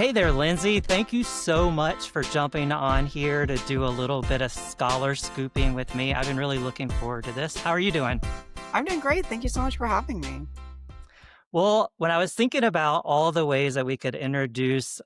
Hey there, Lindsay. Thank you so much for jumping on here to do a little bit of scholar scooping with me. I've been really looking forward to this. How are you doing? I'm doing great. Thank you so much for having me. Well, when I was thinking about all the ways that we could introduce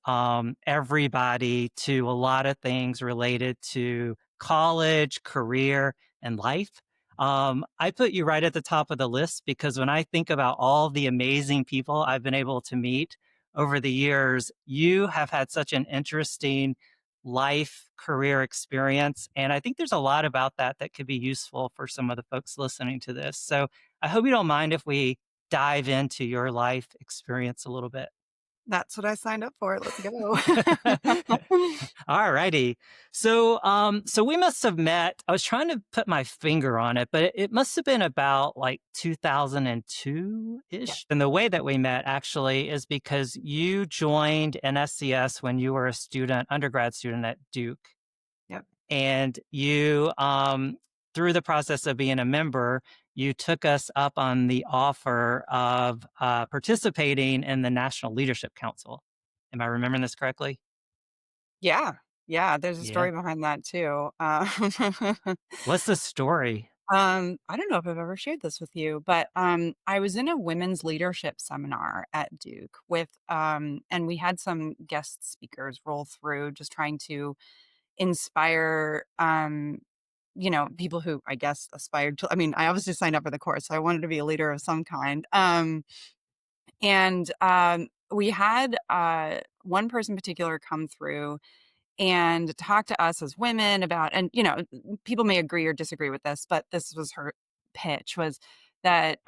everybody to a lot of things related to college, career, and life, I put you right at the top of the list because when I think about all the amazing people I've been able to meet over the years, you have had such an interesting life career experience. And I think there's a lot about that that could be useful for some of the folks listening to this. So I hope you don't mind if we dive into your life experience a little bit. That's what I signed up for. Let's go. All righty. So we must have met. I was trying to put my finger on it, but it must have been about like 2002 Yeah. ish. And the way that we met actually is because you joined NSCS when you were a student, undergrad student at Duke, Yep. and you through the process of being a member, you took us up on the offer of participating in the National Leadership Council. Am I remembering this correctly? Yeah. Yeah. There's a Yeah. story behind that too. What's the story? I don't know if I've ever shared this with you, but I was in a women's leadership seminar at Duke and we had some guest speakers roll through, just trying to inspire, people who I guess aspired to. I mean, I obviously signed up for the course, so I wanted to be a leader of some kind. And we had one person in particular come through and talk to us as women about, and people may agree or disagree with this, but this was her pitch, was that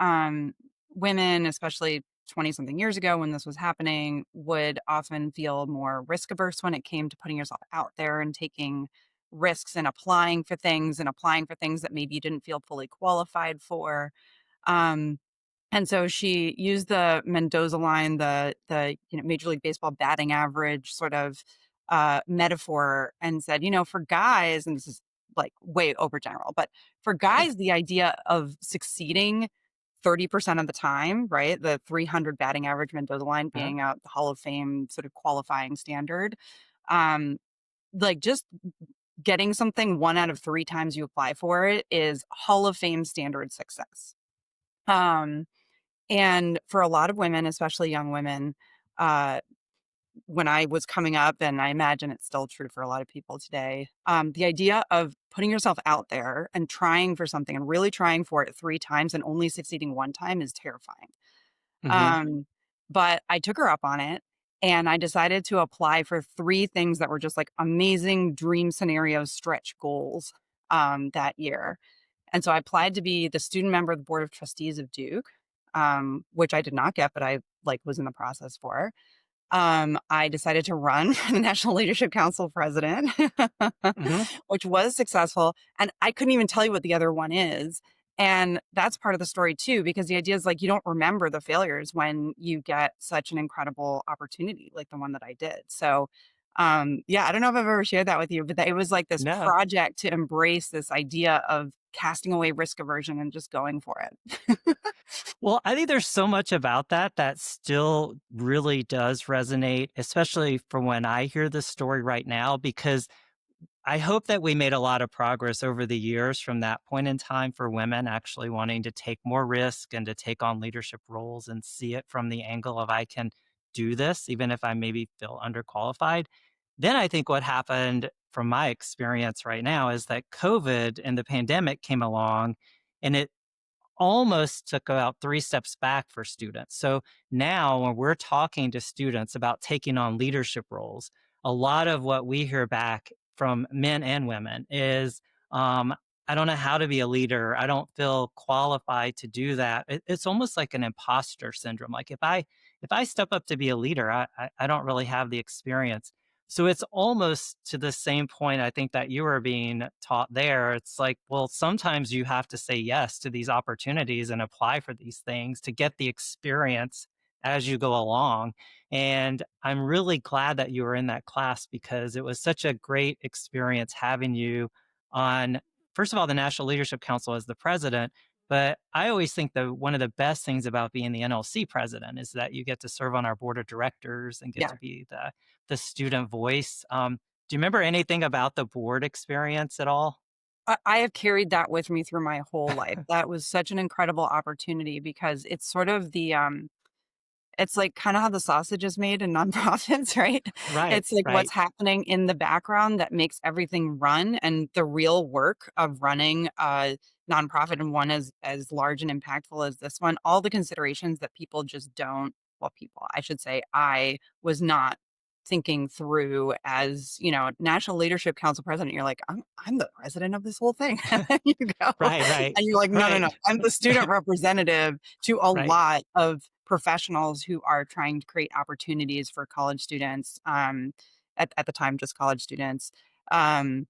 women, especially 20 something years ago when this was happening, would often feel more risk averse when it came to putting yourself out there and taking risks and applying for things that maybe you didn't feel fully qualified for. Um, and so she used the Mendoza line, the Major League Baseball batting average sort of metaphor, and said, for guys, and this is like way overgeneral, but for guys, the idea of succeeding 30% of the time, right? The 300 batting average Mendoza line Huh? being out the Hall of Fame sort of qualifying standard. Um, like just getting something one out of three times you apply for it is Hall of Fame standard success. Um, and for a lot of women, especially young women, uh, when I was coming up, and I imagine it's still true for a lot of people today, the idea of putting yourself out there and trying for something and really trying for it three times and only succeeding one time is terrifying. Hmm. Um, but I took her up on it and I decided to apply for three things that were just like amazing dream scenario stretch goals that year. And so I applied to be the student member of the board of trustees of Duke, which I did not get, but I was in the process for. I decided to run for the National Leadership Council president, Hmm. which was successful. And I couldn't even tell you what the other one is. And that's part of the story too, because the idea is like you don't remember the failures when you get such an incredible opportunity like the one that I did. So, yeah, I don't know if I've ever shared that with you, but it was like this No. project to embrace this idea of casting away risk aversion and just going for it. Well, I think there's so much about that that still really does resonate, especially from when I hear this story right now, because I hope that we made a lot of progress over the years from that point in time for women actually wanting to take more risk and to take on leadership roles and see it from the angle of I can do this, even if I maybe feel underqualified. Then I think what happened from my experience right now is that COVID and the pandemic came along and it almost took about three steps back for students. So now when we're talking to students about taking on leadership roles, a lot of what we hear back from men and women is, I don't know how to be a leader. I don't feel qualified to do that. It's almost like an imposter syndrome. Like if I step up to be a leader, I don't really have the experience. So it's almost to the same point I think that you were being taught there. It's like, well, sometimes you have to say yes to these opportunities and apply for these things to get the experience as you go along. And I'm really glad that you were in that class because it was such a great experience having you on, first of all, the National Leadership Council as the president, But I always think that one of the best things about being the NLC president is that you get to serve on our board of directors and get Yeah. to be the student voice. Do you remember anything about the board experience at all? I have carried that with me through my whole life. That was such an incredible opportunity because it's sort of it's like kinda how the sausage is made in nonprofits, right? Right, It's like what's right, happening in the background that makes everything run, and the real work of running a nonprofit and one as large and impactful as this one, all the considerations that people just don't well, people, I should say, I was not thinking through as, National Leadership Council president, you're like, I'm the president of this whole thing." And then you go right, right, and you're like, "No, no, no, right, I'm the student representative to a right. lot of professionals who are trying to create opportunities for college students, at the time, just college students. Um,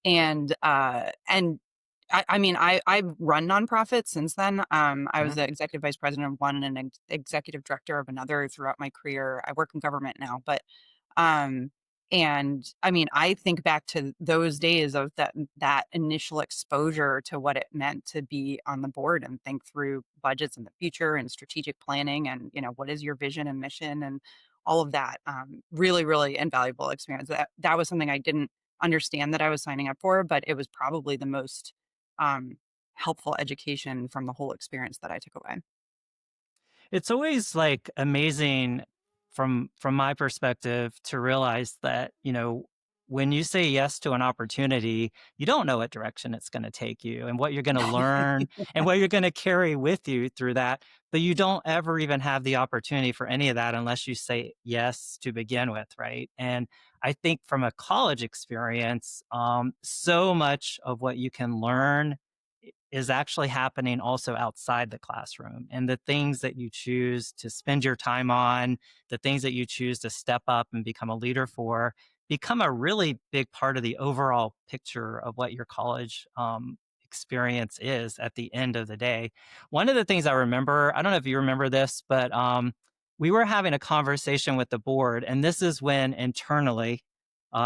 and I mean, I've run nonprofits since then. I was Mhm. the executive vice president of one and an executive director of another throughout my career. I work in government now, but um, and I mean, I think back to those days of that initial exposure to what it meant to be on the board and think through budgets in the future and strategic planning and what is your vision and mission and all of that. Really, really invaluable experience. That was something I didn't understand that I was signing up for, but it was probably the most um, helpful education from the whole experience that I took away. It's always like amazing from my perspective to realize that, when you say yes to an opportunity, you don't know what direction it's going to take you and what you're going to learn and what you're going to carry with you through that. But you don't ever even have the opportunity for any of that unless you say yes to begin with, right? And I think from a college experience, so much of what you can learn is actually happening also outside the classroom. And the things that you choose to spend your time on, the things that you choose to step up and become a leader for, become a really big part of the overall picture of what your college experience is at the end of the day. One of the things I remember, I don't know if you remember this, but we were having a conversation with the board, and this is when internally,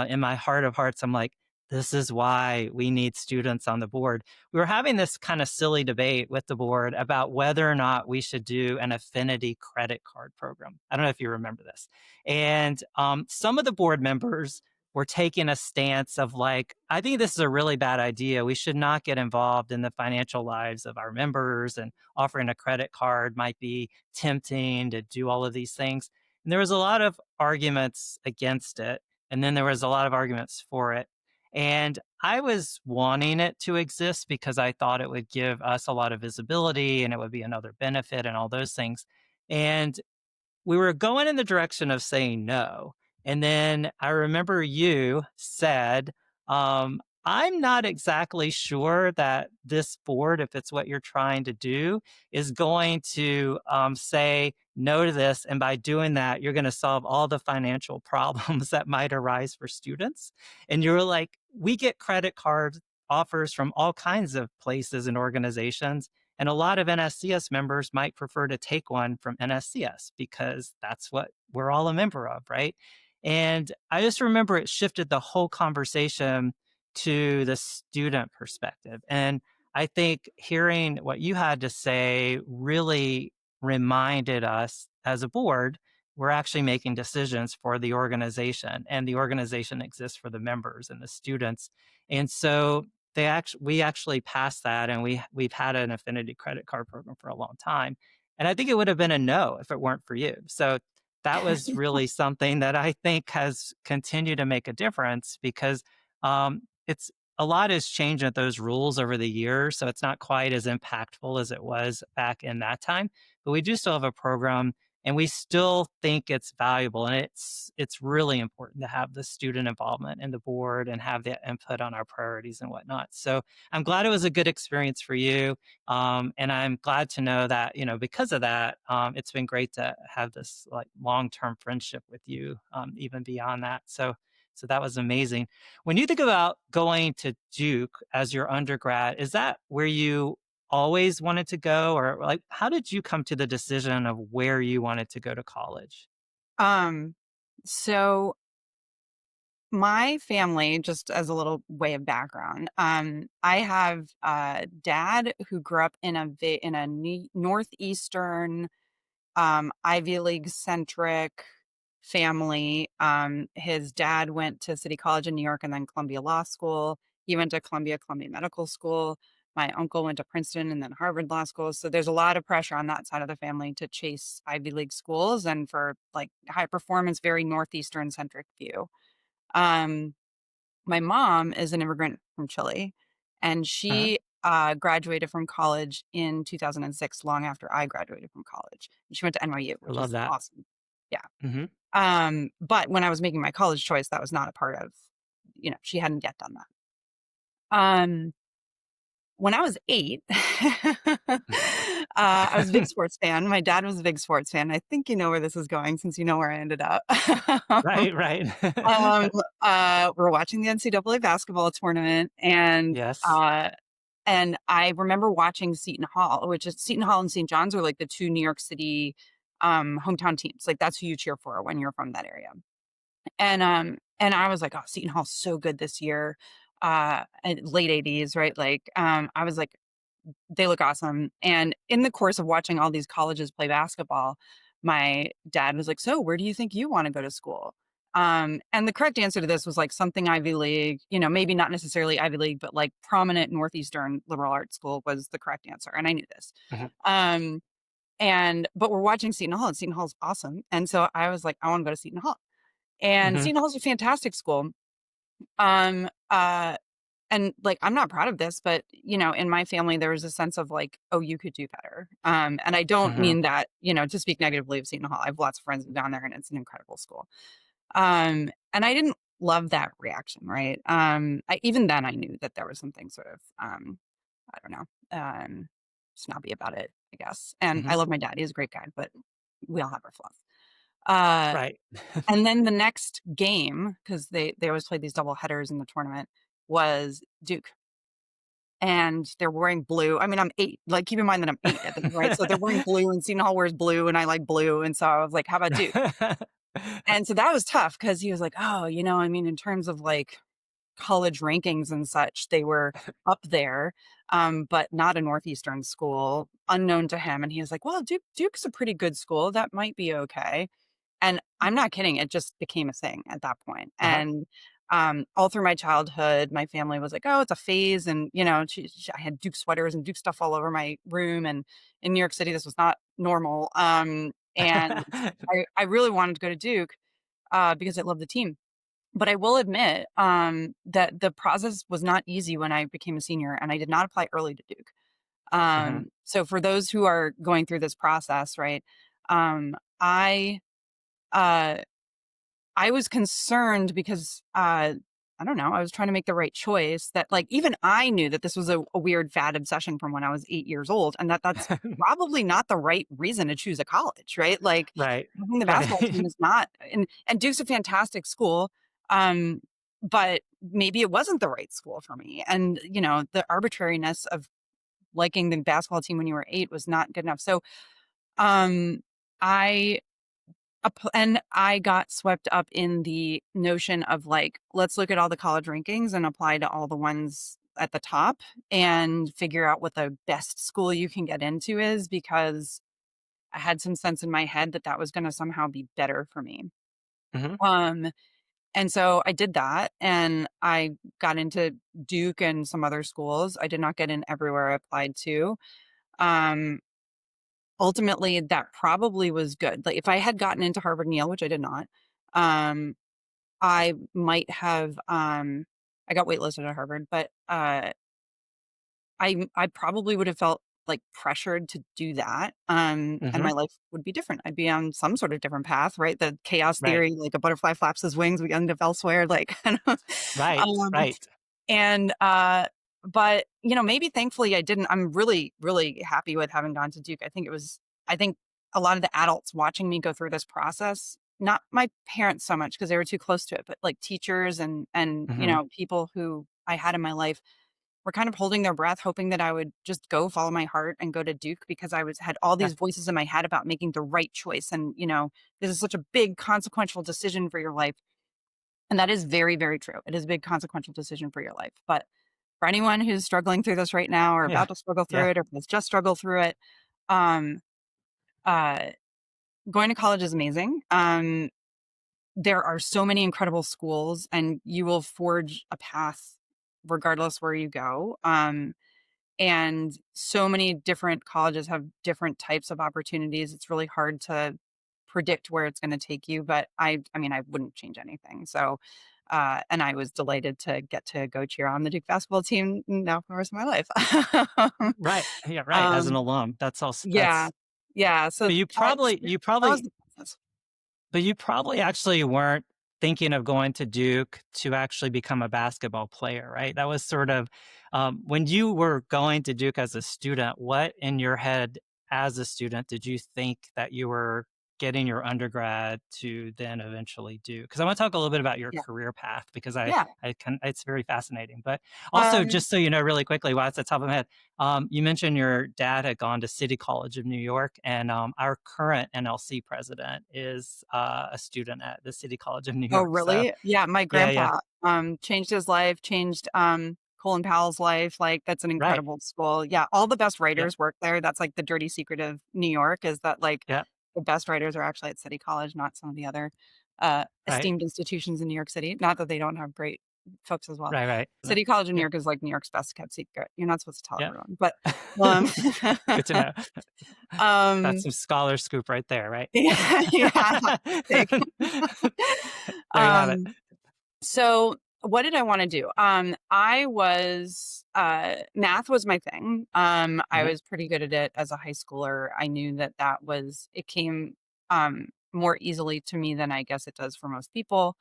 in my heart of hearts, I'm like, this is why we need students on the board. We were having this kind of silly debate with the board about whether or not we should do an affinity credit card program. I don't know if you remember this. And some of the board members were taking a stance of like, I think this is a really bad idea. We should not get involved in the financial lives of our members, and offering a credit card might be tempting to do all of these things. And there was a lot of arguments against it. And then there was a lot of arguments for it. And I was wanting it to exist because I thought it would give us a lot of visibility and it would be another benefit and all those things. And we were going in the direction of saying no. And then I remember you said, I'm not exactly sure that this board, if it's what you're trying to do, is going to say no to this. And by doing that, you're going to solve all the financial problems that might arise for students. And you were like, we get credit card offers from all kinds of places and organizations. And a lot of NSCS members might prefer to take one from NSCS because that's what we're all a member of, right? And I just remember it shifted the whole conversation to the student perspective. And I think hearing what you had to say really reminded us as a board, we're actually making decisions for the organization, and the organization exists for the members and the students. And so we actually passed that, and we've had an affinity credit card program for a long time. And I think it would have been a no if it weren't for you. So that was really something that I think has continued to make a difference because it's a lot has changed with those rules over the years. So it's not quite as impactful as it was back in that time. But we do still have a program, and we still think it's valuable, and it's really important to have the student involvement in the board and have the input on our priorities and whatnot. So I'm glad it was a good experience for you, and I'm glad to know that because of that, it's been great to have this like long-term friendship with you, even beyond that. So that was amazing. When you think about going to Duke as your undergrad, is that where you always wanted to go, or like how did you come to the decision of where you wanted to go to college? Um, so my family, just as a little way of background, I have a dad who grew up in a northeastern, Ivy League centric family. His dad went to City College in New York and then Columbia Law School. He went to Columbia Medical School. My uncle went to Princeton and then Harvard Law School. So there's a lot of pressure on that side of the family to chase Ivy League schools and for like high performance, very northeastern centric view. Um, my mom is an immigrant from Chile, and Uh-huh. she graduated from college in 2006, long after I graduated from college. She went to NYU, I which love is that. awesome. Yeah. Mhm. But when I was making my college choice, that was not a part of, she hadn't yet done that. Um, when I was 8, I was a big sports fan. My dad was a big sports fan. I think you know where this is going since you know where I ended up. Right, right. Um, we're watching the NCAA basketball tournament, Yes. and I remember watching Seton Hall, which is Seton Hall and St. John's are like the 2 New York City, hometown teams. Like, that's who you cheer for when you're from that area. And I was like, "Oh, Seton Hall's so good this year." And late '80s, right? Like, I was like, "They look awesome." And in the course of watching all these colleges play basketball, my dad was like, "So, where do you think you wanna go to school?" And the correct answer to this was, like, something Ivy League, maybe not necessarily Ivy League, but, like, prominent Northeastern liberal arts school was the correct answer, and I knew this. Mhm, Um, but we're watching Seton Hall, and Seton Hall's awesome, and so I was like, "I wanna go to Seton Hall." And mhm, Seton Hall's a fantastic school. Um, uh, and, like, I'm not proud of this, but, in my family, there was a sense of, like, "Oh, you could do better." And I don't mhm, mean that, to speak negatively of Seton Hall. I have lots of friends who've gone there, and it's an incredible school. And I didn't love that reaction, right? Even then, I knew that there was something sort of, I don't know, snobby about it, I guess. And I mhm. love my dad. He's a great guy, but we all have our flaws. Uh Right. and then the next game, because they always play these double headers in the tournament, was Duke, and they're wearing blue. I mean, I'm 8, like, keep in mind that I'm 8 at the right? So they're wearing blue, and Seton Hall wears blue, and I like blue, and so I was like, "How about Duke?" And so that was tough because he was like, "Oh, I mean, in terms of, like, college rankings and such, they were up there, but not a Northeastern school, unknown to him," and he was like, "Well, Duke's a pretty good school, that might be okay." And I'm not kidding, it just became a thing at that point. Uh-huh. And, all through my childhood, my family was like, "Oh, it's a phase," and, I had Duke sweaters and Duke stuff all over my room, and in New York City, this was not normal, and I really wanted to go to Duke, because I love the team. But I will admit, that the process was not easy when I became a senior, and I did not apply early to Duke. Mhm, So for those who are going through this process, right, I, uh I was concerned because, I don't know, I was trying to make the right choice that, like, even I knew that this was a weird fad obsession from when I was 8 years old, and that's probably not the right reason to choose a college, right? Like, right, having the basketball right. team is not, and Duke's a fantastic school, um, but maybe it wasn't the right school for me, and, the arbitrariness of liking the basketball team when you were 8 was not good enough. So, um, I and I got swept up in the notion of, like, let's look at all the college rankings and apply to all the ones at the top and figure out what the best school you can get into is, because I had some sense in my head that that was gonna somehow be better for me. Mhm, Um, and so I did that, and I got into Duke and some other schools. I did not get in everywhere I applied to. Um, Ultimately, that probably was good. Like, if I had gotten into Harvard and Yale, which I did not, um, I might have, I got waitlisted at Harvard, but, I probably would have felt, like, pressured to do that, and mhm. my life would be different. I'd be on some sort of different path, right? The chaos Right, theory, like, a butterfly flaps his wings, we end up elsewhere, like, right, um, right. and, but, maybe thankfully I didn't. I'm really, really happy with having gone to Duke. I think a lot of the adults watching me go through this process, not my parents so much because they were too close to it, but, like, teachers and, Mhm. people who I had in my life were kind of holding their breath, hoping that I would just go follow my heart and go to Duke because had all Yeah, these voices in my head about making the right choice. And, this is such a big consequential decision for your life. And that is very, very true. It is a big consequential decision for your life. But for anyone who's struggling through this right now or Yeah. about to struggle through Yeah. it or has just struggled through it, um, uh, going to college is amazing. There are so many incredible schools, and you will forge a path regardless where you go. And so many different colleges have different types of opportunities. It's really hard to predict where it's going to take you, but I mean, I wouldn't change anything. So, and I was delighted to get to go cheer on the Duke basketball team now for the rest of my life. Right. Yeah, right, as an um, alum, that's also yeah, that's yeah. So but you probably you that was probably the process. but you probably actually weren't thinking of going to Duke to actually become a basketball player, right? That was sort of, when you were going to Duke as a student, what in your head as a student did you think that you were getting your undergrad to then eventually do? Because I want to talk a little bit about your Yeah, career path because yeah. I can it's very fascinating. But also, Um, just so you know, really quickly, while it's at the top of my head, you mentioned your dad had gone to City College of New York, and our current NLC president is a student at the City College of New Oh, York. So, really? Yeah, my yeah, yeah, grandpa, changed his life, changed, Colin Powell's life, like, that's an right, incredible school. Yeah, all the best yep, writers work there. That's, like, the dirty secret of New York is that, like, yep, the best writers are actually at City College, not some of the other, right, esteemed institutions in New York City. Not that they don't have great folks as well. right, right. City College in New Yeah, York is, like, New York's best kept secret. You're not supposed to tell yeah. everyone, but, um, Good to know. That's um, some scholar scoop right there, right? yeah, yeah, big. There you have it. Um So, what did I wanna do? I was math was my thing. I Mhm. was pretty good at it as a high schooler. I knew that it came, more easily to me than I guess it does for most people.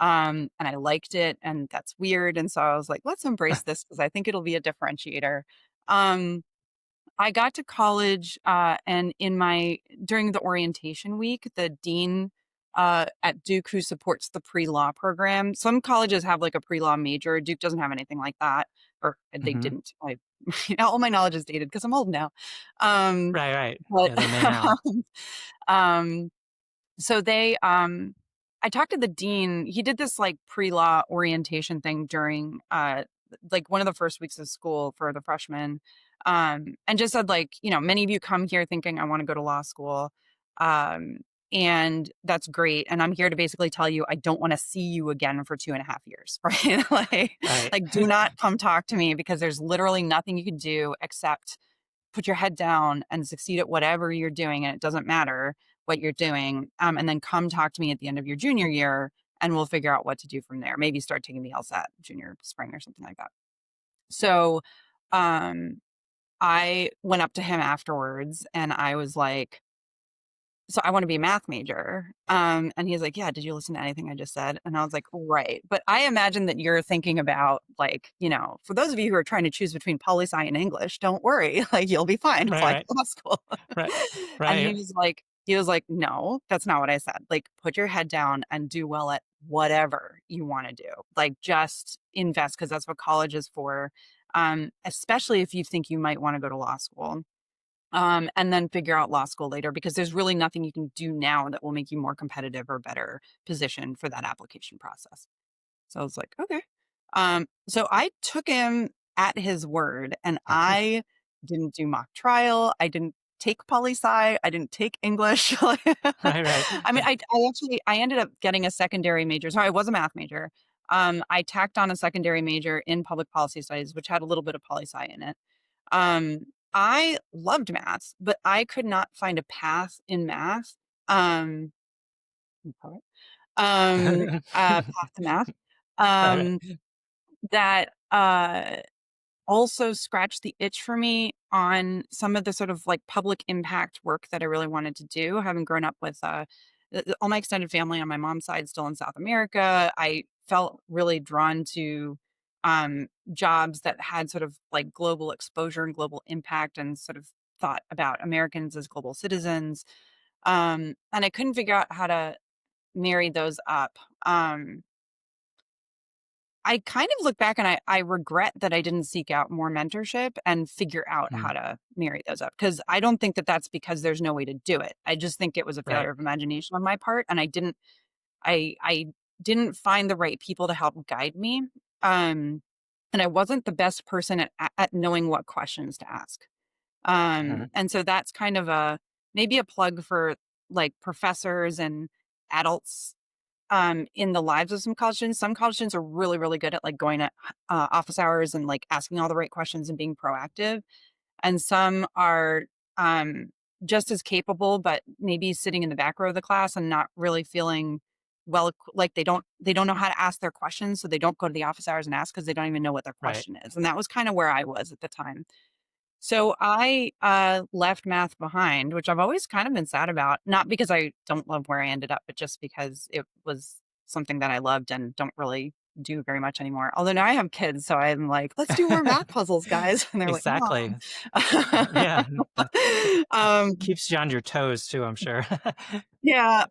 And I liked it, and that's weird, and so I was like, "Let's embrace this because I think it'll be a differentiator." Um I got to college, and during the orientation week, the dean at Duke, who supports the pre-law program. Some colleges have like a pre-law major. Duke doesn't have anything like that, or they Mhm. didn't. All my knowledge is dated because I'm old now. Um, Right, right. but Yeah, they may now. um, so I talked to the dean. He did this like pre-law orientation thing during like one of the first weeks of school for the freshmen. And just said like, many of you come here thinking I want to go to law school. Um, and that's great. And I'm here to basically tell you I don't want to see you again for 2.5 years, right? Right. Like do not come talk to me because there's literally nothing you can do except put your head down and succeed at whatever you're doing, and it doesn't matter what you're doing. And then come talk to me at the end of your junior year, and we'll figure out what to do from there. Maybe start taking the LSAT junior spring or something like that. So, um, I went up to him afterwards, and I was like, "So I want to be a math major." And he's like, "Yeah, did you listen to anything I just said?" And I was like, "Right." But I imagine that you're thinking about like, for those of you who are trying to choose between poli sci and English, don't worry, like you'll be fine Right, applying right, to law school. right, And right, he was like, "No, that's not what I said. Like, put your head down and do well at whatever you want to do. Like, just invest because that's what college is for. Especially if you think you might want to go to law school." And then figure out law school later because there's really nothing you can do now that will make you more competitive or better positioned for that application process. So I was like, okay. So I took him at his word and I didn't do mock trial. I didn't take poli sci. I didn't take English. right, right. I mean, I ended up getting a secondary major. So I was a math major. I tacked on a secondary major in public policy studies, which had a little bit of poli sci in it. Um, I loved math, but I could not find a path in math, um, okay, path to math, Right, right, um, that, also scratched the itch for me on some of the sort of like public impact work that I really wanted to do. Having grown up with all my extended family on my mom's side still in South America, I felt really drawn to jobs that had sort of like global exposure and global impact and sort of thought about Americans as global citizens. And I couldn't figure out how to marry those up. I kind of look back and I regret that I didn't seek out more mentorship and figure out mm, how to marry those up because I don't think that that's because there's no way to do it. I just think it was a right, failure of imagination on my part, and I didn't find the right people to help guide me. Um, and I wasn't the best person at knowing what questions to ask. Mhm. And so that's kind of maybe a plug for like professors and adults in the lives of some college students. Some college students are really, really good at like going at office hours and like asking all the right questions and being proactive. And some are um, just as capable, but maybe sitting in the back row of the class and not really feeling like they don't know how to ask their questions, so they don't go to the office hours and ask because they don't even know what their Right. question is. And that was kind of where I was at the time. So I left math behind, which I've always kind of been sad about, not because I don't love where I ended up, but just because it was something that I loved and don't really do very much anymore. Although now I have kids, so I'm like, let's do more math puzzles, guys. And they're like, Exactly. Mom. Yeah, that um, keeps you on your toes too, I'm sure. yeah.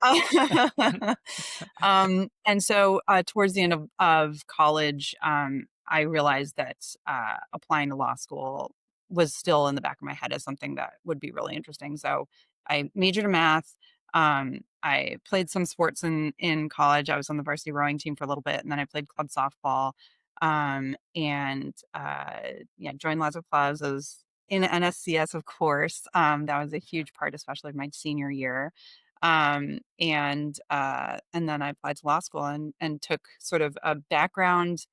And so towards the end of college, I realized that applying to law school was still in the back of my head as something that would be really interesting. So I majored in math. I played some sports in college. I was on the varsity rowing team for a little bit, and then I played club softball. And yeah, joined lots of clubs. I was in NSCS, of course. That was a huge part, especially of my senior year. And then I applied to law school and took sort of a background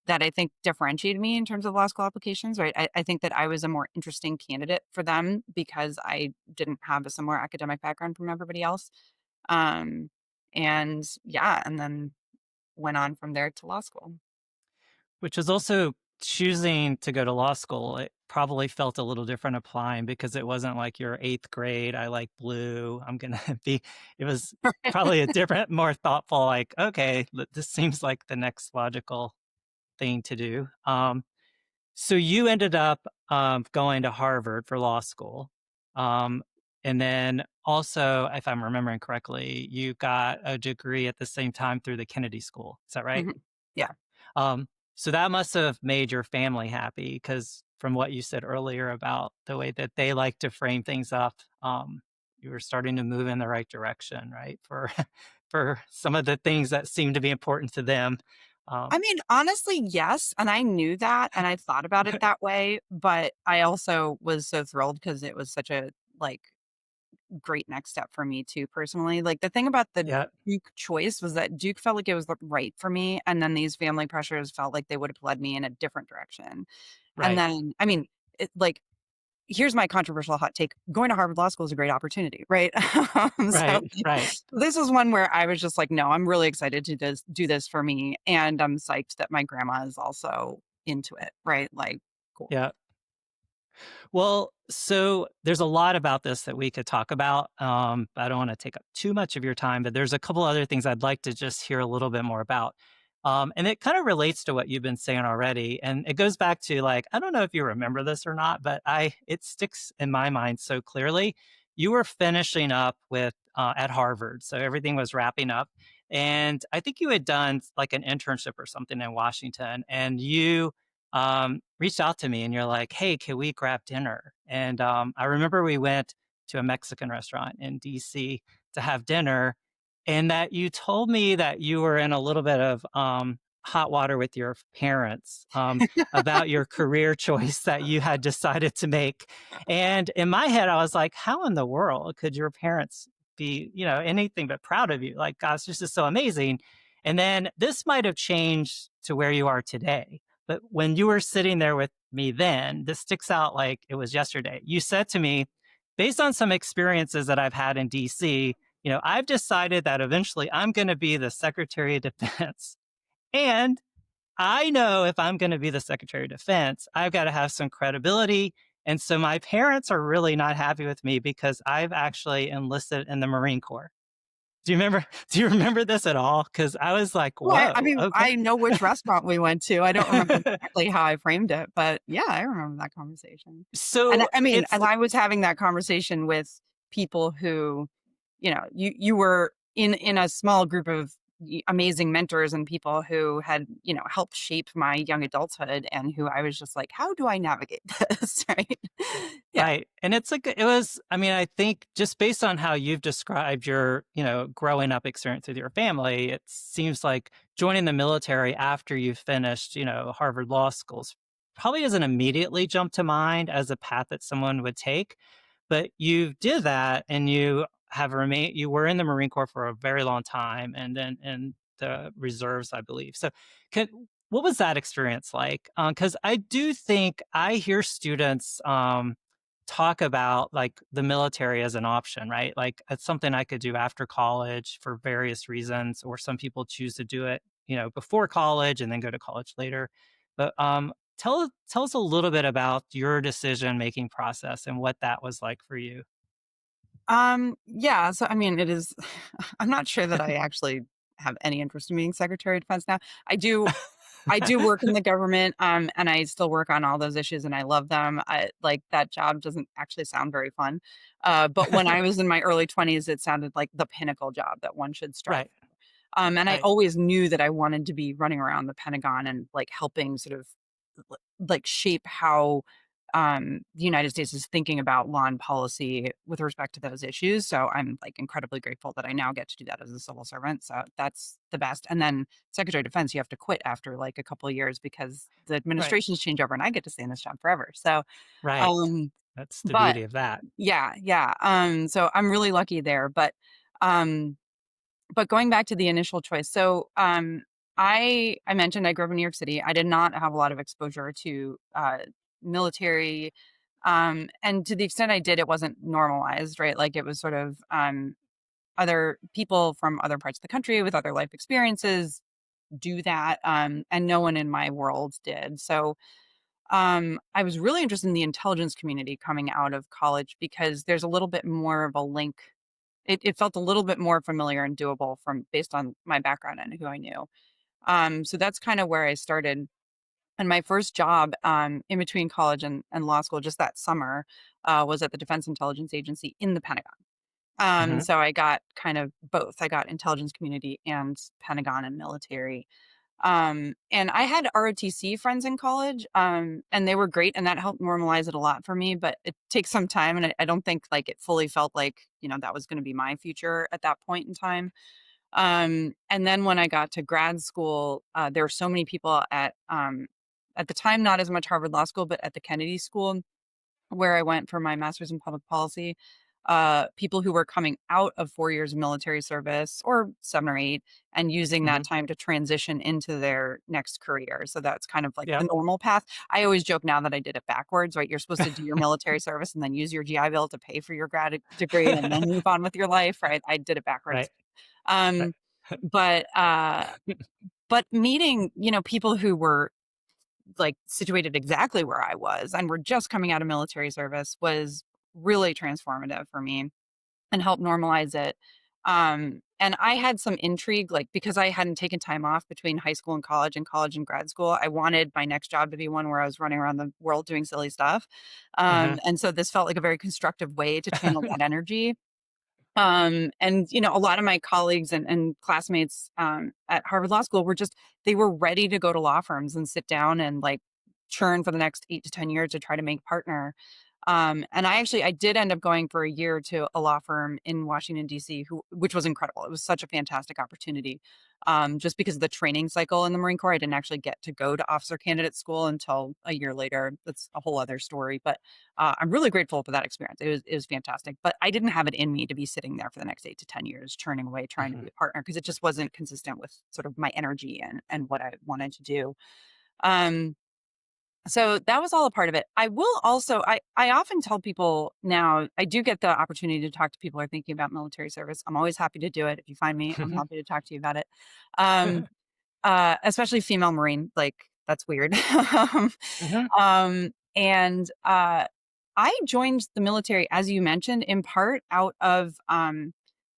that I think differentiated me in terms of law school applications, right? I think that I was a more interesting candidate for them because I didn't have a similar academic background from everybody else. Um, and yeah, and then went on from there to law school. Which is also choosing to go to law school, it probably felt a little different applying because it wasn't like your 8th grade, "I like blue, I'm gonna be." It was probably a different, more thoughtful, like, "Okay, this seems like the next logical thing to do." So you ended up, going to Harvard for law school, um, and then also, if I'm remembering correctly, you got a degree at the same time through the Kennedy School. Is that right? Mhm. Yeah. Um, so that must have made your family happy because from what you said earlier about the way that they like to frame things up, you were starting to move in the right direction, right? For for some of the things that seem to be important to them. I Um, mean, honestly, yes, and I knew that, and I thought about it that way, but I also was so thrilled because it was such a, like, great next step for me too, personally. Like, the thing about the yeah, Duke choice was that Duke felt like it was the right for me, and then these family pressures felt like they would have led me in a different direction. And right, then, I mean, like, here's my controversial hot take. Going to Harvard Law School is a great opportunity, right? So right, right. this is one where I was just like, no, I'm really excited to do this for me. And I'm psyched that my grandma is also into it, right? Like, cool. Yeah. Well, so there's a lot about this that we could talk about. I don't want to take up too much of your time, but there's a couple other things I'd like to just hear a little bit more about. And it kind of relates to what you've been saying already. And it goes back to like, I don't know if you remember this or not, but it sticks in my mind so clearly. You were finishing up with at Harvard. So everything was wrapping up. And I think you had done like an internship or something in Washington. And you reached out to me and you're like, "Hey, can we grab dinner?" And I remember we went to a Mexican restaurant in DC to have dinner, and that you told me that you were in a little bit of hot water with your parents about your career choice that you had decided to make. And in my head, I was like, "How in the world could your parents be, anything but proud of you? Like, gosh, this is so amazing." And then this might have changed to where you are today, but when you were sitting there with me then, this sticks out like it was yesterday. You said to me, based on some experiences that I've had in DC, I've decided that eventually I'm going to be the Secretary of Defense. And I know if I'm going to be the Secretary of Defense, I've got to have some credibility. And so my parents are really not happy with me because I've actually enlisted in the Marine Corps. Do you remember? Do you remember this at all? Because I was like, Well, I "Whoa, mean, okay." I know which restaurant we went to. I don't remember exactly how I framed it, but yeah, I remember that conversation. And So I mean, it's and I was having that conversation with people who, you were in a small group of amazing mentors and people who had, helped shape my young adulthood and who I was just like, how do I navigate this? Right. Yeah. Right. And it's like it was I mean, I think just based on how you've described your, growing up experience with your family, it seems like joining the military after you've finished, Harvard Law Schools probably doesn't immediately jump to mind as a path that someone would take. But you did that and you were in the Marine Corps for a very long time and then in the reserves, I believe. So could what was that experience like? Because I do think I hear students talk about like the military as an option, right? Like it's something I could do after college for various reasons, or some people choose to do it, before college and then go to college later. But tell us a little bit about your decision making process and what that was like for you. Yeah, so I mean, it is I'm not sure that I actually have any interest in being Secretary of Defense now. I do work in the government, and I still work on all those issues and I love them. That job doesn't actually sound very fun. But when I was in my early 20s, it sounded like the pinnacle job that one should strive. Right, And I right, always knew that I wanted to be running around the Pentagon and like helping sort of shape how the United States is thinking about law and policy with respect to those issues. So I'm like incredibly grateful that I now get to do that as a civil servant. So that's the best. And then Secretary of Defense, you have to quit after like a couple of years because the right, administrations change over and I get to stay in this job forever. So right. um That's the but beauty of that. yeah, yeah. So I'm really lucky there. Um but going back to the initial choice, so, I mentioned I grew up in New York City. I did not have a lot of exposure to, military, and to the extent I did, it wasn't normalized, right? Like, it was sort of, other people from other parts of the country with other life experiences do that, and no one in my world did. So, I was really interested in the intelligence community coming out of college because there's a little bit more of a link. It felt a little bit more familiar and doable from based on my background and who I knew. So that's kind of where I started. And my first job in between college and law school, just that summer, was at the Defense Intelligence Agency in the Pentagon. Mhm, So I got kind of both. I got intelligence community and Pentagon and military. And I had ROTC friends in college, and they were great, and that helped normalize it a lot for me. But it takes some time, and I don't think like it fully felt like that was going to be my future at that point in time. And then when I got to grad school, there were so many people at the time not as much Harvard Law School, but at the Kennedy School where I went for my master's in public policy, people who were coming out of 4 years of military service or 7 or 8 and using that mhm. time to transition into their next career. So that's kind of like the Yep. normal path. I always joke now that I did it backwards, right? You're supposed to do your military service and then use your GI Bill to pay for your grad degree and then move on with your life, right? I did it backwards. Right, right. Um, but but meeting, people who were like situated exactly where I was and were just coming out of military service was really transformative for me and helped normalize it. And I had some intrigue, like because I hadn't taken time off between high school and college and grad school. I wanted my next job to be one where I was running around the world doing silly stuff. Mhm. And so this felt like a very constructive way to channel that energy. And a lot of my colleagues and classmates at Harvard Law School were just they were ready to go to law firms and sit down and like churn for the next 8 to 10 years to try to make partner. And I did end up going for a year to a law firm in Washington D.C. Which was incredible. It was such a fantastic opportunity. Just because of the training cycle in the Marine Corps, I didn't actually get to go to officer candidate school until a year later. That's a whole other story. But I'm really grateful for that experience. It was fantastic. But I didn't have it in me to be sitting there for the next 8 to 10 years, churning away, trying to Mhm. be a partner because it just wasn't consistent with sort of my energy and what I wanted to do. Um, so that was all a part of it. I will also I often tell people now, I do get the opportunity to talk to people who are thinking about military service. I'm always happy to do it. If you find me, I'm happy to talk to you about it. Um, Especially female Marine, like that's weird. Mhm. And I joined the military, as you mentioned, in part out of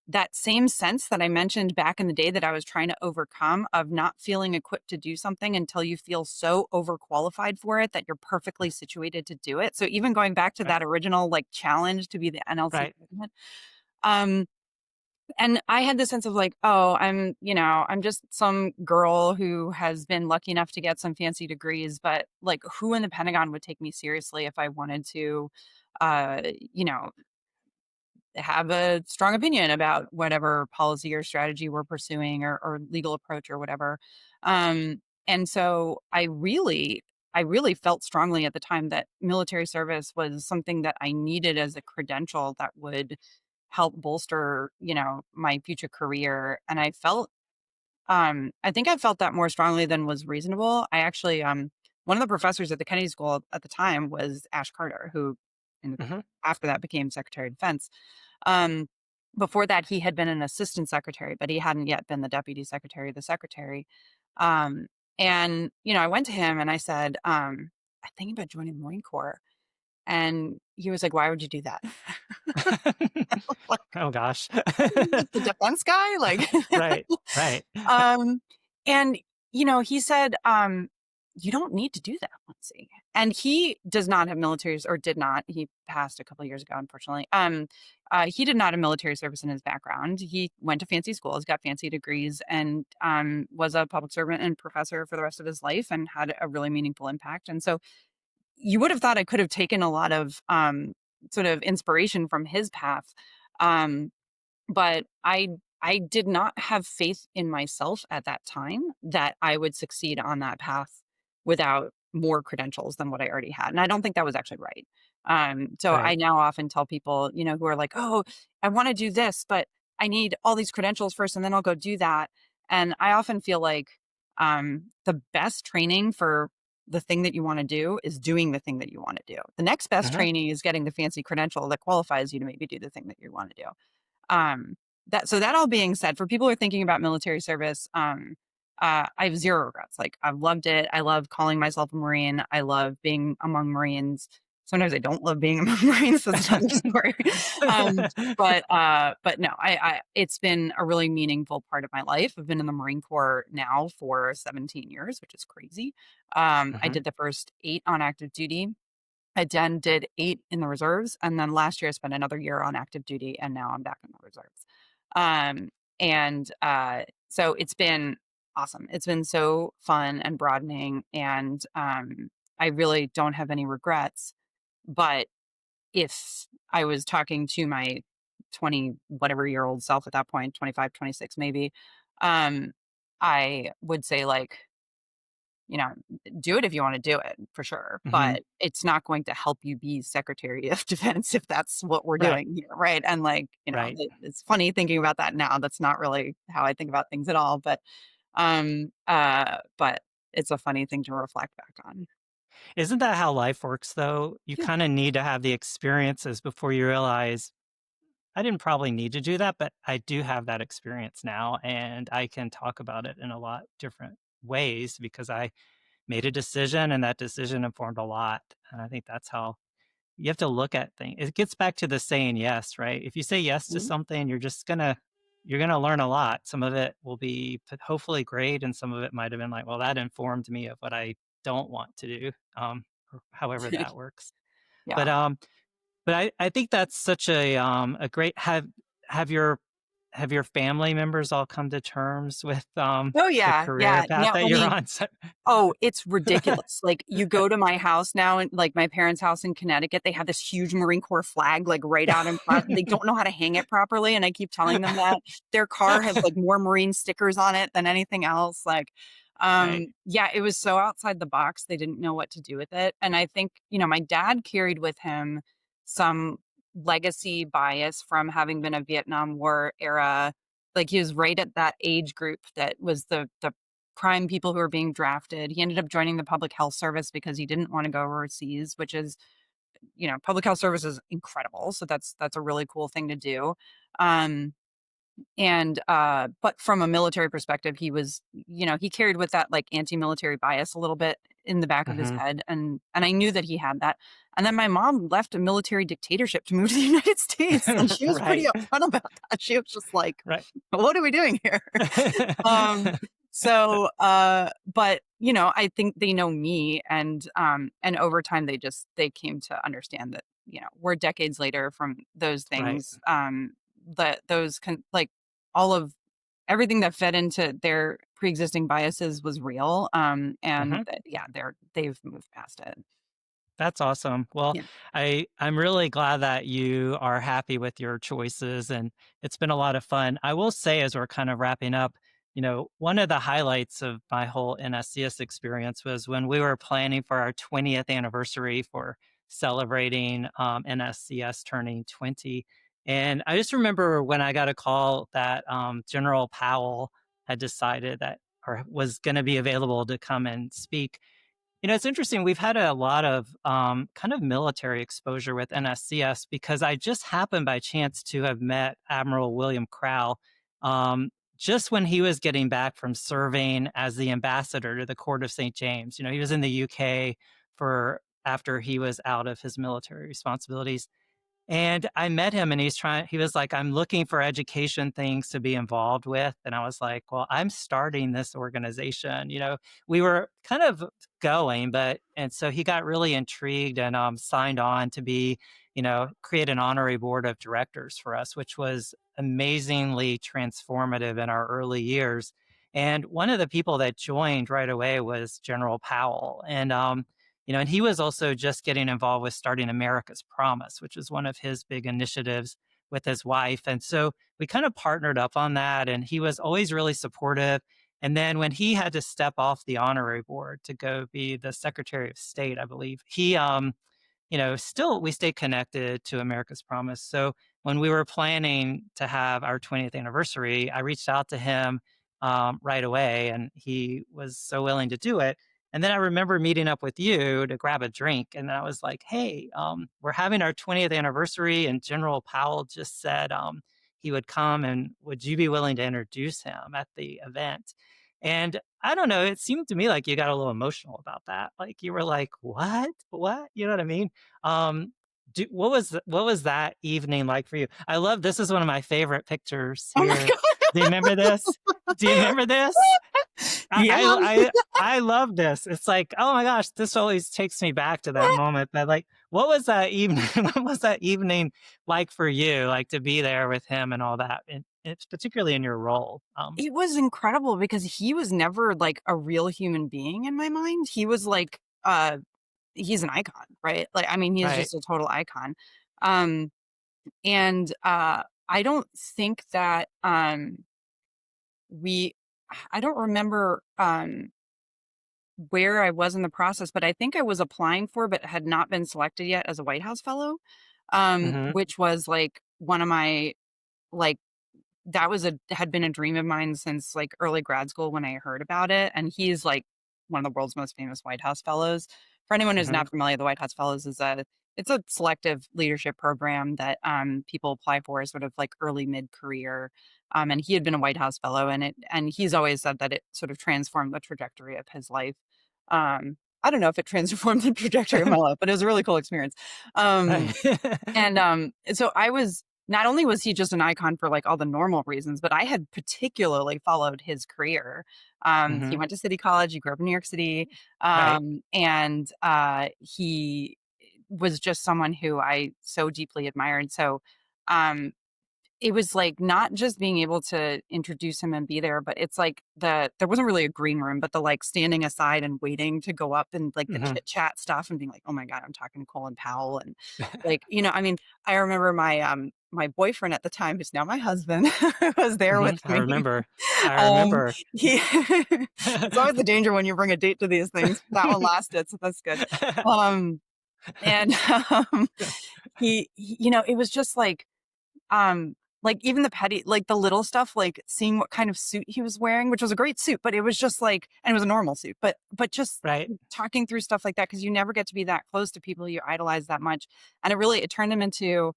that same sense that I mentioned back in the day that I was trying to overcome of not feeling equipped to do something until you feel so overqualified for it that you're perfectly situated to do it. So even going back to Right, that original like challenge to be the NLC right. president, um, And I had the sense of like, oh, I'm just some girl who has been lucky enough to get some fancy degrees, but like who in the Pentagon would take me seriously if I wanted to, uh, you know, have a strong opinion about whatever policy or strategy we're pursuing or legal approach or whatever. And so I really felt strongly at the time that military service was something that I needed as a credential that would help bolster, my future career. And I think I felt that more strongly than was reasonable. I actually, one of the professors at the Kennedy School at the time was Ash Carter, who and Hmm. after that became Secretary of Defense. Um, Before that, he had been an assistant secretary, but he hadn't yet been the deputy secretary of the secretary. Um, and, I went to him and I said, I think about joining the Marine Corps. And he was like, why would you do that? Like, Oh gosh. like the defense guy? Like, Right, right. um, and, he said, you don't need to do that, Lindsay. And he does not have military or did not. He passed a couple of years ago, unfortunately. He did not have military service in his background. He went to fancy schools, got fancy degrees, and was a public servant and professor for the rest of his life and had a really meaningful impact. And so you would have thought I could have taken a lot of sort of inspiration from his path. Um, but I did not have faith in myself at that time that I would succeed on that path without more credentials than what I already had, and I don't think that was actually right. So I Right. now often tell people, who are like, "Oh, I wanna do this, but I need all these credentials first, and then I'll go do that." And I often feel like, the best training for the thing that you wanna do is doing the thing that you wanna do. The next best Mhm. training is getting the fancy credential that qualifies you to maybe do the thing that you wanna do. Um, that all being said, for people who are thinking about military service, I have zero regrets. Like I've loved it. I love calling myself a Marine. I love being among Marines. Sometimes I don't love being among Marines. That's another story. um, but no, it's been a really meaningful part of my life. I've been in the Marine Corps now for 17 years, which is crazy. I Mhm. did the first 8 on active duty. I then did 8 in the reserves, and then last year I spent another year on active duty, and now I'm back in the reserves. Um, so it's been awesome. It's been so fun and broadening, and I really don't have any regrets. But if I was talking to my 20 whatever year old self at that point, 25, 26 maybe, um, I would say like, you know, do it if you wanna do it, for sure, Mhm. but it's not going to help you be Secretary of Defense if that's what we're Right, doing here, right? And, like, right. it's funny thinking about that now, that's not really how I think about things at all, but it's a funny thing to reflect back on. Isn't that how life works though? You Yeah. kinda need to have the experiences before you realize, "I didn't probably need to do that, but I do have that experience now, and I can talk about it in a lot different ways because I made a decision, and that decision informed a lot." And I think that's how you have to look at things. It gets back to the saying yes, right? If you say yes to Mhm. something, you're gonna learn a lot. Some of it will be hopefully great, and some of it might have been like, well, that informed me of what I don't want to do, or however that works. But Yeah. I think that's such a great have your have your family members all come to terms with Oh, the yeah, career yeah. path No, that I you're mean, on? So, oh, it's ridiculous. Like, you go to my house now and, like, my parents' house in Connecticut, they have this huge Marine Corps flag, like, right out in front. They don't know how to hang it properly, and I keep telling them that. Their car has, like, more Marine stickers on it than anything else, like, right. yeah, it was so outside the box, they didn't know what to do with it, and I think, my dad carried with him some legacy bias from having been a Vietnam War era, like, he was right at that age group that was the prime people who were being drafted. He ended up joining the public health service because he didn't want to go overseas, which is, public health service is incredible. So that's a really cool thing to do. Um, but from a military perspective, he was, he carried with that like anti-military bias a little bit in the back of his Mhm. head, and I knew that he had that. And then my mom left a military dictatorship to move to the United States, and she was pretty Right, upfront about that. She was just like, right. "What are we doing here?" Um, but, I think they know me and over time they came to understand that, we're decades later from those Right. things, that those like all of everything that fed into their pre-existing biases was real. And Mhm. yeah, they've moved past it. That's awesome. Well, Yeah. I'm really glad that you are happy with your choices, and it's been a lot of fun. I will say, as we're kind of wrapping up, one of the highlights of my whole NSCS experience was when we were planning for our 20th anniversary for celebrating NSCS turning 20. And I just remember when I got a call that General Powell had decided that or was going to be available to come and speak. It's interesting. We've had a lot of kind of military exposure with NSCS because I just happened by chance to have met Admiral William Crowell just when he was getting back from serving as the ambassador to the Court of St. James. He was in the UK for after he was out of his military responsibilities. And I met him and he was like, I'm looking for education things to be involved with. And I was like, well, I'm starting this organization. We were kind of going, and so he got really intrigued and signed on to create an honorary board of directors for us, which was amazingly transformative in our early years. And one of the people that joined right away was General Powell. And he was also just getting involved with starting America's Promise, which is one of his big initiatives with his wife. And so we kind of partnered up on that. And he was always really supportive. And then when he had to step off the honorary board to go be the Secretary of State, I believe, still we stay connected to America's Promise. So when we were planning to have our 20th anniversary, I reached out to him right away, and he was so willing to do it. And then I remember meeting up with you to grab a drink, and I was like, "Hey, we're having our 20th anniversary, and General Powell just said he would come, and would you be willing to introduce him at the event?" And I don't know, it seemed to me like you got a little emotional about that. Like you were like, "What? What?" You know what I mean? Um, what was that evening like for you? I love this is one of my favorite pictures Oh my here. Do you remember this? Do you remember this? I Yeah. I I I love this. It's like, oh my gosh, this always takes me back to that moment. But like, what was that evening? What was that evening like for you? Like to be there with him and all that, and it's particularly in your role. It was incredible because he was never like a real human being in my mind. He was like, he's an icon, right? Like, I mean, he's Right. just a total icon. Um, and I don't think that we, I don't remember where I was in the process, but I think I was applying for, but had not been selected yet as a White House fellow, Hmm. which was like one of my like that was a had been a dream of mine since, like, early grad school when I heard about it, and he's, like, one of the world's most famous White House fellows. For anyone who's Hmm. not familiar, the White House Fellows is it's a selective leadership program that, people apply for sort of, like, early mid-career, and he had been a White House fellow, and he's always said that it sort of transformed the trajectory of his life. I don't know if it transformed the trajectory of my life, but it was a really cool experience. Um Right. so I was not only was he just an icon for, like, all the normal reasons, but I had particularly followed his career. He Hmm. went to City College, he grew up in New York City, Right. and, he was just someone who I so deeply admired. So, um, it was, like, not just being able to introduce him and be there, but it's, like, there wasn't really a green room, but the, like, standing aside and waiting to go up and, like, the Hmm. chit chat stuff and being like, "Oh my god, I'm talking to Colin Powell," and, like, I mean, I remember my boyfriend at the time, who's now my husband, was there Hmm. with I me. remember. I Um, remember. he it's always the danger when you bring a date to these things. That one lasted, so that's good. Um, and, um, it was just even the petty the little stuff, like seeing what kind of suit he was wearing, which was a great suit, but it was just like and it was a normal suit, but just Right. talking through stuff like that because you never get to be that close to people you idolize that much, and it turned him into,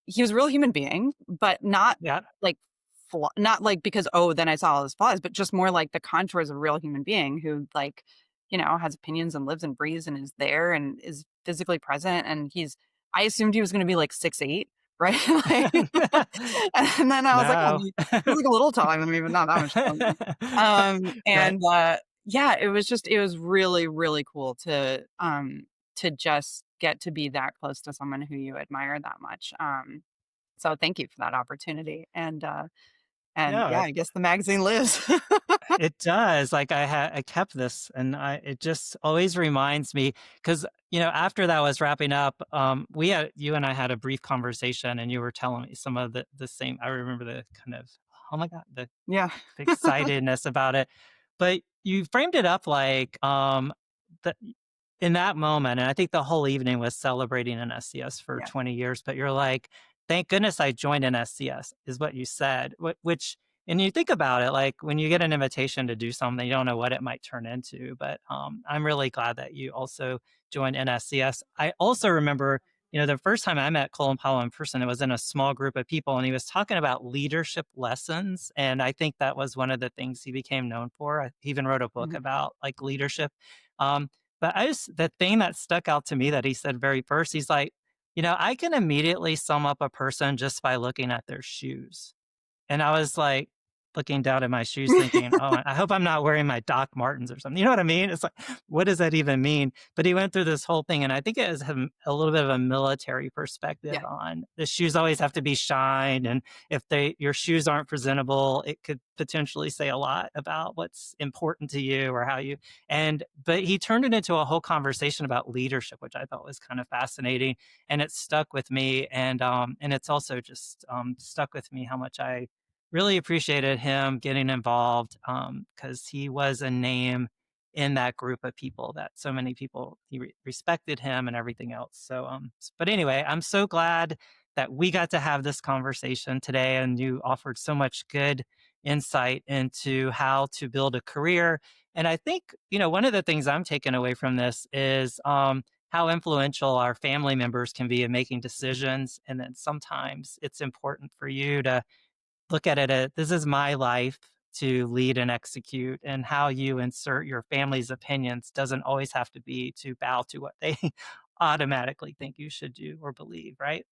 he was a real human being, but not Yeah. like not like because, "Oh, then I saw all his flaws," but just more like the contours of a real human being who, like, has opinions and lives and breathes and is there and is physically present, and I assumed he was gonna be, like, 6'8", right? Like, and then I was like, "Oh, No. he's, like, a little taller than me, but not that much taller than me." Right. Yeah, it was really, really cool to just get to be that close to someone who you admire that much. So thank you for that opportunity. And And yeah, Yeah. I guess the magazine lives. It does, like, I kept this, and I it just always reminds me because after that was wrapping up, we had you and I had a brief conversation, and you were telling me some of the same I remember the kind of, "Oh my god," the Yeah. excitedness about it, but you framed it up like, that in that moment, and I think the whole evening was celebrating NSCS for Yeah. 20 years, but you're like, "Thank goodness I joined NSCS," is what you said, which and you think about it, like, when you get an invitation to do something, you don't know what it might turn into, but, I'm really glad that you also joined NSCS. I also remember, the first time I met Colin Powell in person, it was in a small group of people, and he was talking about leadership lessons, and I think that was one of the things he became known for. He even wrote a book Mhm. about, like, leadership. But the thing that stuck out to me that he said very first, he's like, "I can immediately sum up a person just by looking at their shoes." And I was like, looking down at my shoes thinking, "Oh, I hope I'm not wearing my Doc Martens or something." You know what I mean? It's like, what does that even mean? But he went through this whole thing, and I think it has him a little bit of a military perspective Yeah. on the shoes always have to be shined, and if your shoes aren't presentable, it could potentially say a lot about what's important to you or how you but he turned it into a whole conversation about leadership, which I thought was kind of fascinating, and it stuck with me, and it's also just, stuck with me how much I really appreciated him getting involved, because he was a name in that group of people that so many people respected him and everything else. So, but anyway, I'm so glad that we got to have this conversation today, and you offered so much good insight into how to build a career. And I think one of the things I'm taking away from this is how influential our family members can be in making decisions, and then sometimes it's important for you to look at it as this is my life to lead and execute, and how you insert your family's opinions doesn't always have to be to bow to what they automatically think you should do or believe, right?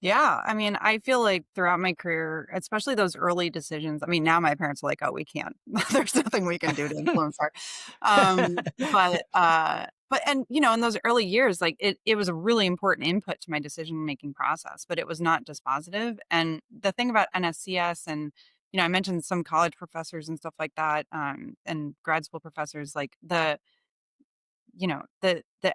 Yeah, I mean, I feel like throughout my career, especially those early decisions, I mean, now my parents are like, "Oh, we can't. There's nothing we can do to influence her." But and, in those early years, like, it was a really important input to my decision-making process, but it was not dispositive, and the thing about NSCS and, I mentioned some college professors and stuff like that, and grad school professors, like, the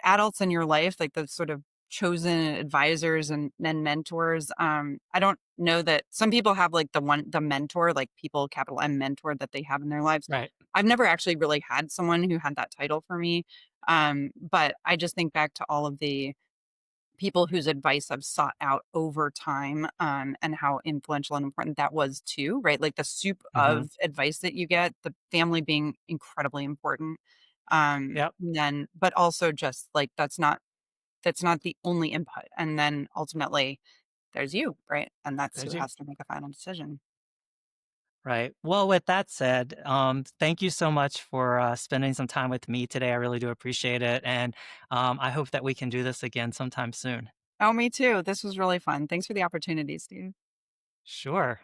adults in your life, like the sort of chosen advisors and mentors, I don't know that some people have like the mentor, like people capital M mentor that they have in their lives. Right. I've never actually really had someone who had that title for me. But I just think back to all of the people whose advice I've sought out over time, and how influential and important that was too, right? Like the soup Mhm. of advice that you get, the family being incredibly important. Yep. Then but also just like that's not the only input. And then ultimately there's you, right? And that's who There's you. has to make a final decision. Right. Well, with that said, thank you so much for spending some time with me today. I really do appreciate it. And I hope that we can do this again sometime soon. Oh, me too. This was really fun. Thanks for the opportunity, Steve. Sure.